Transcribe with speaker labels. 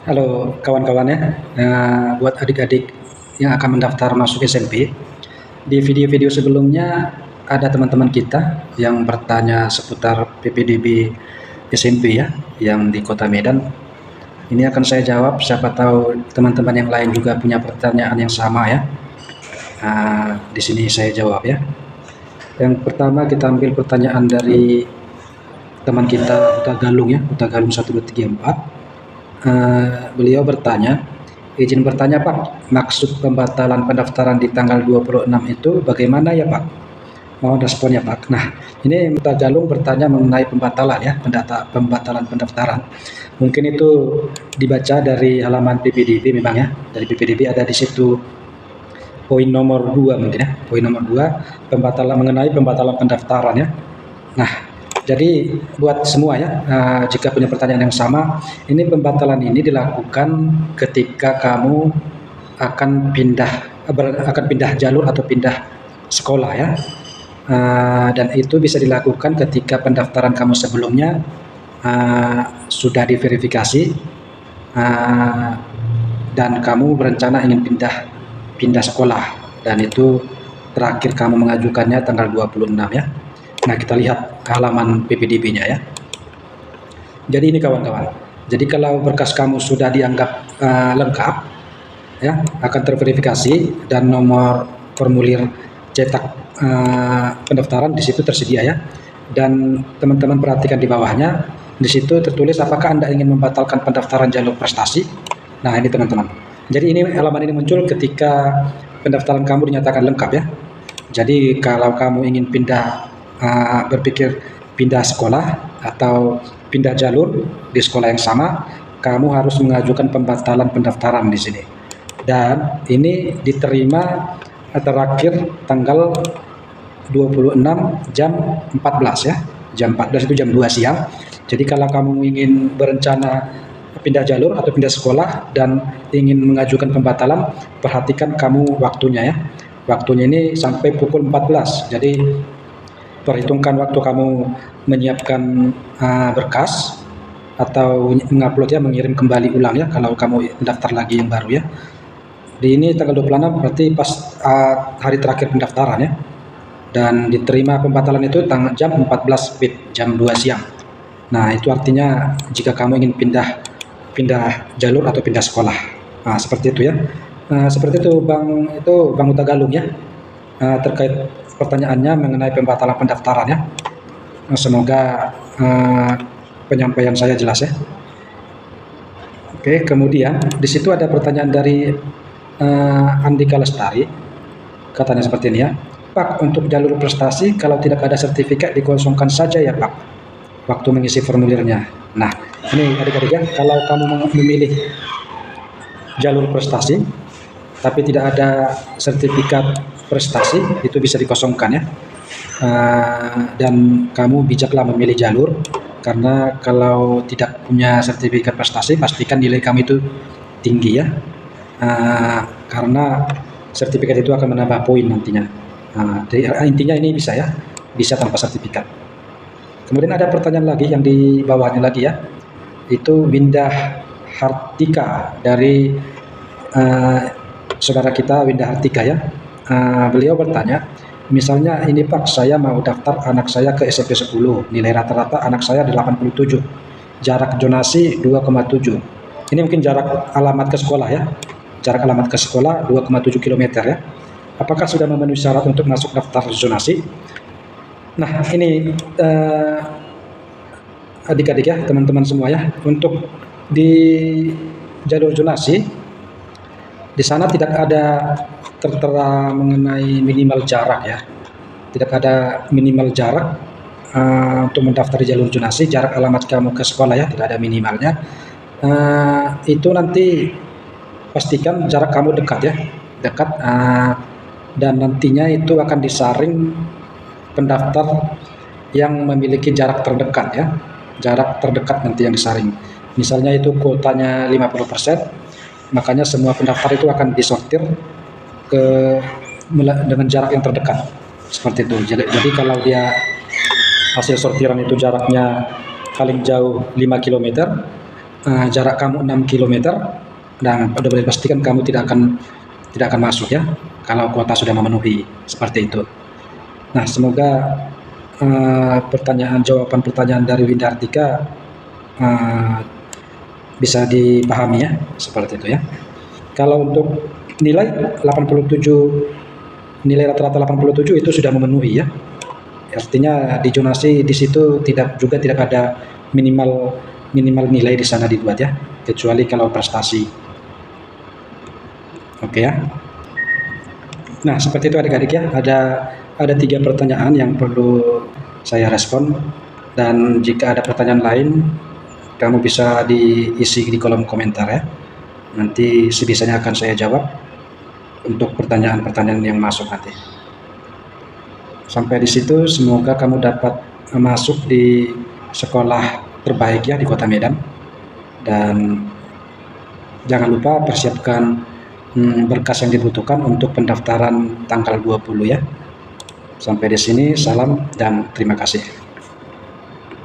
Speaker 1: Halo kawan-kawan ya, buat adik-adik yang akan mendaftar masuk SMP, di video-video sebelumnya ada teman-teman kita yang bertanya seputar PPDB SMP ya, yang di Kota Medan. Ini akan saya jawab, siapa tahu teman-teman yang lain juga punya pertanyaan yang sama ya. Di sini saya jawab ya. Yang pertama kita ambil pertanyaan dari teman kita Uta Galung ya, Uta Galung 1234. Beliau bertanya, izin bertanya Pak, maksud pembatalan pendaftaran di tanggal 26 itu bagaimana ya Pak? Mohon responnya Pak. Nah, ini Uta Galung bertanya mengenai pembatalan ya, pembatalan pendaftaran. Mungkin itu dibaca dari halaman PPDB memang ya, dari PPDB ada di situ poin nomor 2 mungkin ya, poin nomor 2 mengenai pembatalan pendaftaran ya. Nah, jadi buat semua ya, jika punya pertanyaan yang sama, ini pembatalan ini dilakukan ketika kamu akan pindah jalur atau pindah sekolah ya. Dan itu bisa dilakukan ketika pendaftaran kamu sebelumnya sudah diverifikasi dan kamu berencana ingin pindah sekolah, dan itu terakhir kamu mengajukannya tanggal 26 ya. Nah, kita lihat halaman PPDB-nya ya. Jadi ini kawan-kawan. Jadi kalau berkas kamu sudah dianggap lengkap, ya, akan terverifikasi dan nomor formulir cetak pendaftaran di situ tersedia ya. Dan teman-teman perhatikan di bawahnya, di situ tertulis apakah Anda ingin membatalkan pendaftaran jalur prestasi. Nah, ini teman-teman. Jadi ini halaman ini muncul ketika pendaftaran kamu dinyatakan lengkap ya. Jadi kalau kamu ingin berpikir pindah sekolah atau pindah jalur di sekolah yang sama, kamu harus mengajukan pembatalan pendaftaran di sini. Dan ini diterima terakhir tanggal 26 jam 14 ya. Jam 14 itu jam 2 siang. Jadi kalau kamu ingin berencana pindah jalur atau pindah sekolah dan ingin mengajukan pembatalan, perhatikan kamu waktunya ya. Waktunya ini sampai pukul 14. Jadi perhitungkan waktu kamu menyiapkan berkas atau mengupload ya, mengirim kembali ulang ya kalau kamu mendaftar lagi yang baru ya. Di ini tanggal 26 berarti pas hari terakhir pendaftaran ya. Dan diterima pembatalan itu jam 14 WIB, jam 2 siang. Nah, itu artinya jika kamu ingin pindah jalur atau pindah sekolah. Nah, seperti itu ya. Seperti itu Bang Uta Galung ya. Terkait pertanyaannya mengenai pembatalan pendaftaran ya. Semoga penyampaian saya jelas ya. Oke, kemudian di situ ada pertanyaan dari Andika Lestari. Katanya seperti ini ya. Pak, untuk jalur prestasi kalau tidak ada sertifikat dikosongkan saja ya Pak, waktu mengisi formulirnya. Nah, ini adik-adik ya, kalau kamu memilih jalur prestasi tapi tidak ada sertifikat prestasi, itu bisa dikosongkan ya. Dan kamu bijaklah memilih jalur, karena kalau tidak punya sertifikat prestasi pastikan nilai kamu itu tinggi ya, karena sertifikat itu akan menambah poin nantinya. Jadi intinya ini bisa ya, bisa tanpa sertifikat. Kemudian ada pertanyaan lagi yang di bawahnya lagi ya, itu Windah Hartika dari saudara kita Windah Hartika ya. Beliau bertanya, misalnya ini Pak, saya mau daftar anak saya ke SMP 10, nilai rata-rata anak saya 87, jarak zonasi 2,7. Ini mungkin jarak alamat ke sekolah ya, jarak alamat ke sekolah 2,7 km ya. Apakah sudah memenuhi syarat untuk masuk daftar zonasi? Nah, ini adik-adik ya, teman-teman semua ya, untuk di jalur zonasi di sana tidak ada tertera mengenai minimal jarak ya, tidak ada minimal jarak untuk mendaftar di jalur zonasi. Jarak alamat kamu ke sekolah ya, tidak ada minimalnya. Itu nanti pastikan jarak kamu dekat ya, dekat, dan nantinya itu akan disaring pendaftar yang memiliki jarak terdekat ya, jarak terdekat nanti yang disaring. Misalnya itu kuotanya 50%, makanya semua pendaftar itu akan disortir dengan jarak yang terdekat seperti itu. Jadi kalau dia hasil sortiran itu jaraknya paling jauh 5 km, jarak kamu 6 km dan udah boleh pastikan kamu tidak akan masuk ya kalau kuota sudah memenuhi seperti itu. Nah, semoga jawaban pertanyaan dari Winda Artika bisa dipahami ya, seperti itu ya. Kalau untuk nilai 87, nilai rata-rata 87 itu sudah memenuhi ya. Artinya di zonasi di situ tidak ada minimal nilai di sana dibuat ya, kecuali kalau prestasi. Oke ya. Nah, seperti itu adik-adik ya. Ada 3 pertanyaan yang perlu saya respon, dan jika ada pertanyaan lain kamu bisa diisi di kolom komentar ya. Nanti sebisanya akan saya jawab untuk pertanyaan-pertanyaan yang masuk nanti. Sampai di situ, semoga kamu dapat masuk di sekolah terbaik ya di Kota Medan. Dan jangan lupa persiapkan berkas yang dibutuhkan untuk pendaftaran tanggal 20 ya. Sampai di sini, salam dan terima kasih.